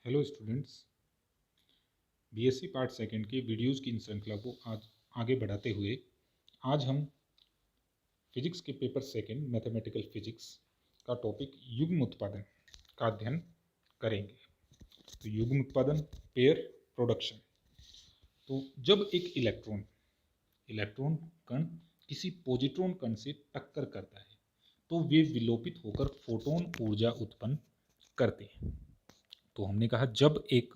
Hello students, BSc part second के videos की इन श्रृंखला को आज आगे बढ़ाते हुए आज हम फिजिक्स के पेपर सेकंड मैथमेटिकल फिजिक्स का टॉपिक युग्म उत्पादन का अध्ययन करेंगे। तो युग्म उत्पादन, पेयर प्रोडक्शन। तो जब एक इलेक्ट्रॉन कण किसी पॉजिट्रॉन कण से टक्कर करता है तो वे विलोपित होकर फोटोन ऊर्जा उत्पन्न करते हैं। तो हमने कहा जब एक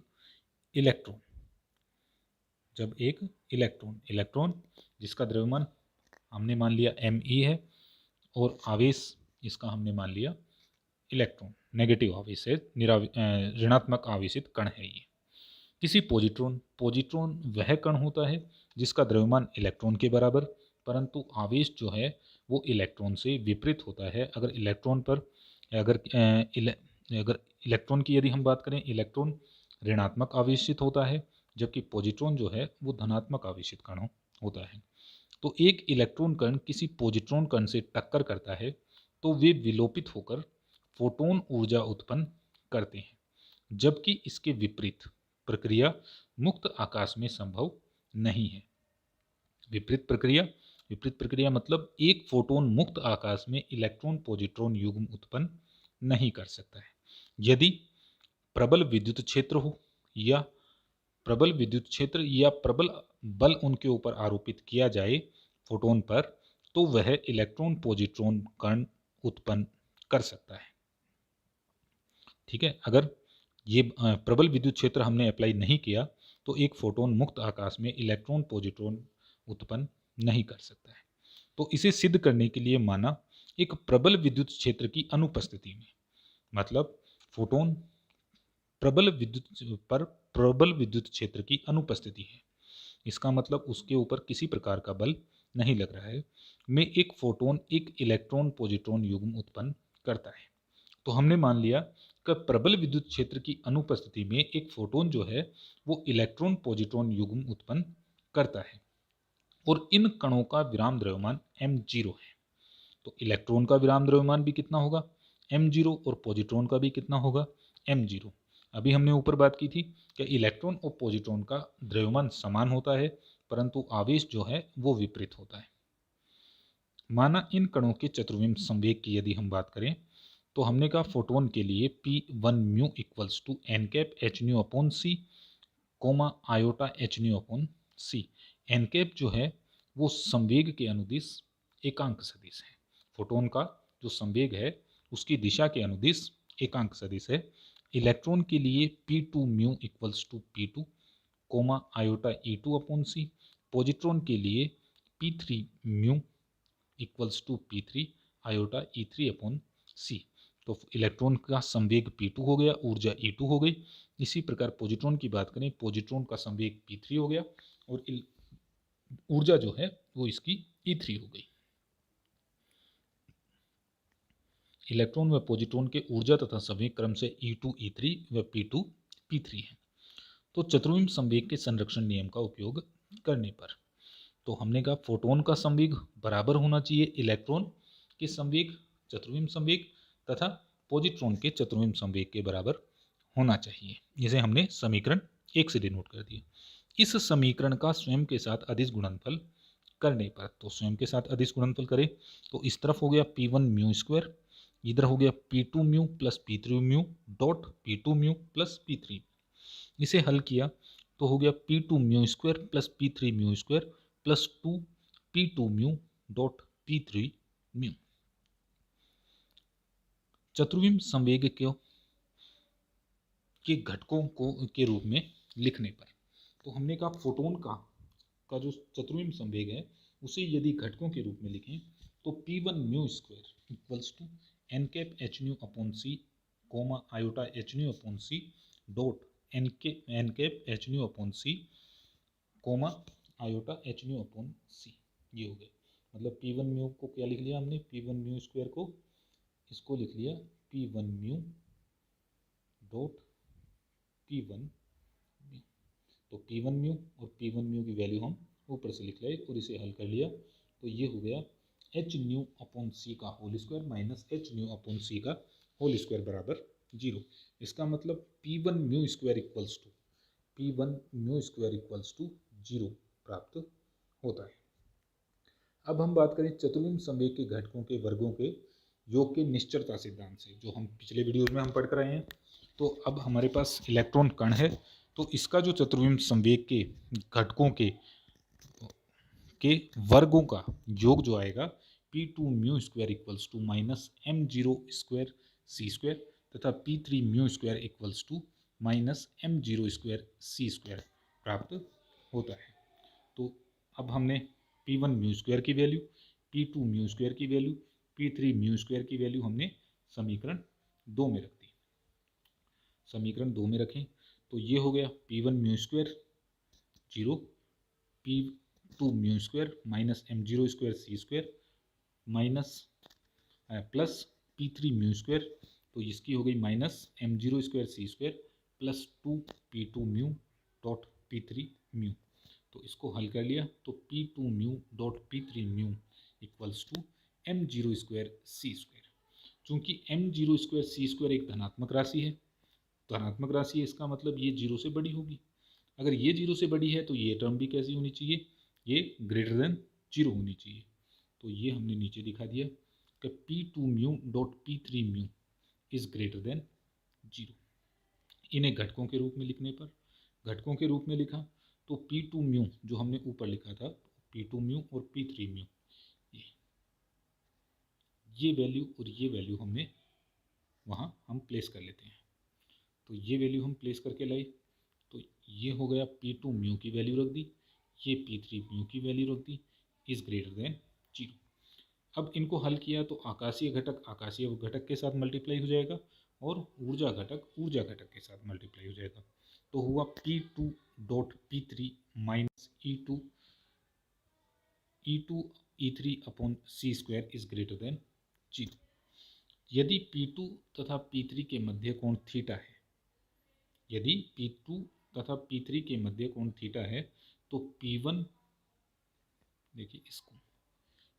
इलेक्ट्रॉन जिसका द्रव्यमान हमने मान लिया me है और आवेश इसका हमने मान लिया इलेक्ट्रॉन, नेगेटिव आवेश है, ऋणात्मक आवेशित कण है ये। किसी पॉजिट्रॉन वह कण होता है जिसका द्रव्यमान इलेक्ट्रॉन के बराबर परंतु आवेश जो है वो इलेक्ट्रॉन से विपरीत होता है। अगर इलेक्ट्रॉन की यदि हम बात करें, इलेक्ट्रॉन ऋणात्मक आवेशित होता है जबकि पॉजिट्रॉन जो है वो धनात्मक आवेशित कण होता है। तो एक इलेक्ट्रॉन कण किसी पॉजिट्रॉन कण से टक्कर करता है तो वे विलोपित होकर फोटोन ऊर्जा उत्पन्न करते हैं, जबकि इसके विपरीत प्रक्रिया मुक्त आकाश में संभव नहीं है। विपरीत प्रक्रिया मतलब एक फोटोन मुक्त आकाश में इलेक्ट्रॉन पॉजिट्रॉन युग्म उत्पन्न नहीं कर सकता है। यदि प्रबल विद्युत क्षेत्र या प्रबल बल उनके ऊपर आरोपित किया जाए फोटोन पर तो वह इलेक्ट्रॉन पॉजिट्रॉन कण उत्पन्न कर सकता है। ठीक है, अगर ये प्रबल विद्युत क्षेत्र हमने अप्लाई नहीं किया तो एक फोटोन मुक्त आकाश में इलेक्ट्रॉन पॉजिट्रॉन उत्पन्न नहीं कर सकता है। तो इसे सिद्ध करने के लिए माना एक प्रबल विद्युत क्षेत्र की अनुपस्थिति में, मतलब फोटोन प्रबल विद्युत क्षेत्र की अनुपस्थिति है, इसका मतलब उसके ऊपर किसी प्रकार का बल नहीं लग रहा है, में एक फोटोन एक इलेक्ट्रॉन पॉजिट्रॉन युग्म उत्पन्न करता है। तो हमने मान लिया कि प्रबल विद्युत क्षेत्र की अनुपस्थिति में एक फोटोन जो है वो इलेक्ट्रॉन पॉजिट्रॉन युग्म उत्पन्न करता है और इन कणों का विराम द्रव्यमान m0 है। तो इलेक्ट्रॉन का विराम द्रव्यमान भी कितना होगा, m0, और पॉजिट्रॉन का भी कितना होगा, m0। अभी हमने ऊपर बात की थी कि इलेक्ट्रॉन और पॉजिट्रॉन का द्रव्यमान समान होता है परंतु आवेश जो है वो विपरीत होता है। माना इन कणों के चतुर्विम संवेग की यदि हम बात करें तो हमने कहा फोटोन के लिए P1 mu equals to N cap H nu upon C comma iota H nu upon C. N cap जो है वो संवेग के अनुदिश एकांक सदिश है। फोटोन का जो संवेग है उसकी दिशा के अनुदिश एकांक सदिश है। इलेक्ट्रॉन के लिए P2 mu equals to P2 comma iota E2 upon C. Positron के लिए P3 mu equals to P3 iota E3 upon C. तो इलेक्ट्रॉन का संवेग P2 हो गया, ऊर्जा E2 हो गई। इसी प्रकार पॉजिट्रॉन की बात करें, पॉजिट्रॉन का संवेग P3 हो गया और ऊर्जा जो है वो इसकी E3 हो गई। इलेक्ट्रॉन व पॉजिट्रॉन के ऊर्जा तथा संवेग क्रम से E2 E3 व P2 P3 है। तो चतुर्विम संवेग के संरक्षण नियम का उपयोग करने पर तो हमने कहा फोटोन का संवेग बराबर होना चाहिए इलेक्ट्रॉन के संवेग, चतुर्विम संवेग, तथा पॉजिट्रॉन के चतुर्विम संवेग के बराबर होना चाहिए। इसे हमने समीकरण 1 से डिनोट कर दिया। इस समीकरण का स्वयं के साथ अदिश गुणनफल करने पर, तो स्वयं के साथ अदिश गुणनफल करें तो इस तरफ हो गया P1 म्यू स्क्वायर, इधर हो गया P2 mu plus P3 mu dot P2 mu plus P3। इसे हल किया तो हो गया P2 mu square plus P3 mu square plus 2 P2 mu dot P3 mu. चतुर्विम संवेग के घटकों को के रूप में लिखने पर तो हमने कहा फोटोन का जो चतुर्विम संवेग है उसे यदि घटकों के रूप में लिखें तो P1 mu square equals to N cap H nu upon C comma iota H nu upon C dot N cap H nu upon C comma iota H nu upon C. ये हो गया, मतलब P1 म्यू को क्या लिख लिया हमने, P1 mu square को इसको लिख लिया P1 mu dot P1 mu. तो P1 म्यू और P1 म्यू की वैल्यू हम ऊपर से लिख लिया और इसे हल कर लिया तो ये हो गया एच न्यू अपॉन सी का whole square minus H nu upon C का होल स्क्वायर बराबर 0। इसका मतलब P1 mu square equals to P1 mu square equals to 0 प्राप्त होता है। अब हम बात करें चतुर्विम संवेग के घटकों के वर्गों के योग के निश्चरता सिद्धांत से, जो हम पिछले वीडियोज में हम पढ़ कर आए हैं। तो अब हमारे पास इलेक्ट्रॉन कण है, तो इसका जो चतुर्विम संवेग के घटकों के वर्गों का योग जो आएगा P2 mu square equals to minus M0 square C square तथा P3 mu square equals to minus M0 square C square प्राप्त होता है। तो अब हमने P1 म्यू स्क्वायर की वैल्यू, P2 म्यू स्क्वायर की वैल्यू, P3 म्यू स्क्वायर की वैल्यू हमने समीकरण 2 में रख दी। समीकरण 2 में रखें तो ये हो गया P1 mu square 0, P2 mu square minus M0 square C square minus plus P3 mu square, तो इसकी हो गई minus M0 square C square plus 2P2 mu dot P3 mu. तो इसको हल कर लिया तो P2 mu dot P3 mu equals to M0 square C square. चूँकि M0 स्क्वायर C स्क्वायर एक धनात्मक राशि है, धनात्मक राशि है, इसका मतलब ये 0 से बड़ी होगी। अगर ये 0 से बड़ी है तो ये टर्म भी कैसी होनी चाहिए, ये ग्रेटर देन 0 होनी चाहिए। तो ये हमने नीचे दिखा दिया कि P2 mu dot P3 mu is greater than 0। इन्हें घटकों के रूप में लिखने पर, घटकों के रूप में लिखा तो P2 म्यू जो हमने ऊपर लिखा था P2 म्यू और P3 म्यू, ये वैल्यू और ये वैल्यू हमने वहाँ हम प्लेस कर लेते हैं। तो ये वैल्यू हम प्लेस करके लाए तो ये हो गया P2 म्यू की वैल्यू रख दी, ये P3 म्यू की वैल्यू रख दी, इज ग्रेटर देन 0। अब इनको हल किया तो आकाशीय घटक के साथ मल्टीप्लाई हो जाएगा और ऊर्जा घटक के साथ मल्टीप्लाई हो जाएगा। तो हुआ P2 dot P3 minus E2 E3 upon C square is greater than 0। यदि P2 तथा P3 के मध्य कोण थीटा है, यदि P2 तथा P3 के मध्य कोण थीटा है तो P1, देखिए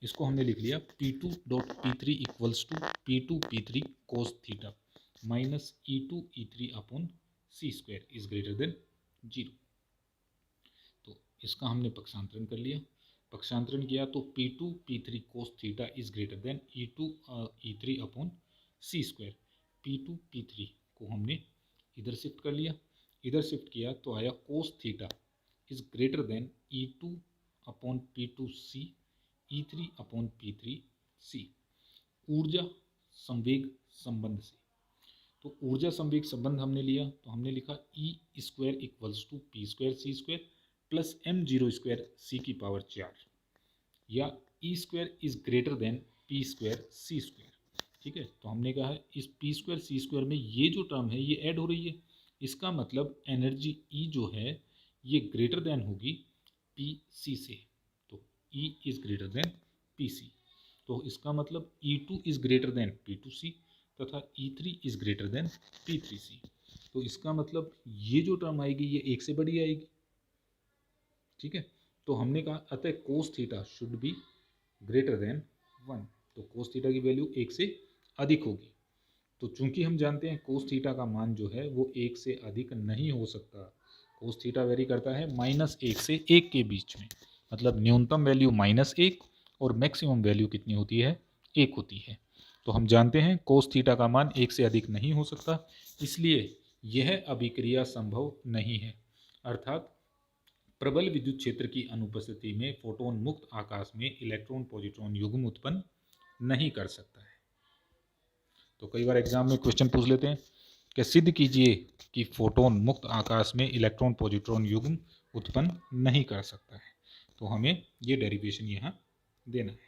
इसको हमने लिख लिया P2 dot P3 equals to P2 P3 cos theta minus E2 E3 upon C square is greater than 0। तो इसका हमने पक्षांतरण कर लिया, पक्षांतरण किया तो P2 P3 cos theta is greater then E2 E3 upon C square. P2 P3 को हमने इधर शिफ्ट कर लिया, इधर शिफ्ट किया तो आया cos theta is greater then E2 upon P2 C E3 upon P3 C। ऊर्जा संवेग संबंध से, तो ऊर्जा संवेग संबंध हमने लिया तो हमने लिखा E square equals to P square C square plus M0 square C की पावर 4 या E square is greater than P square C square. ठीक है, तो हमने कहा है इस P स्क्वायर C स्क्वायर में ये जो टर्म है ये ऐड हो रही है, इसका मतलब एनर्जी E जो है ये ग्रेटर देन होगी PC से, तो E is greater then PC। तो इसका मतलब E2 is greater then P2C तथा E3 is greater then P3C। तो इसका मतलब ये जो टर्म आएगी ये 1 से बड़ी आएगी। ठीक है, तो हमने कहा अतः cos theta should be greater than 1, तो कोस थीटा की वैल्यू 1 से अधिक होगी। तो चूंकि हम जानते हैं कोस थीटा का मान जो है वो 1 से अधिक नहीं हो सकता, कोस थीटा वेरी करता है -1 से 1 के बीच में, मतलब न्यूनतम वैल्यू -1 और मैक्सिमम वैल्यू कितनी होती है, 1 होती है। तो हम जानते हैं कोस थीटा का मान 1 से अधिक नहीं हो सकता, इसलिए यह अभिक्रिया संभव नहीं है, अर्थात प्रबल विद्युत क्षेत्र की अनुपस्थिति में फोटोन मुक्त आकाश में इलेक्ट्रॉन पॉजिट्रॉन युग्म उत्पन्न नहीं कर सकता है। तो कई बार एग्जाम में क्वेश्चन पूछ लेते हैं कि सिद्ध कीजिए कि फोटोन मुक्त आकाश में इलेक्ट्रॉन पॉजिट्रॉन युग्म उत्पन्न नहीं कर सकता है, तो हमें ये डेरिवेशन यहाँ देना है।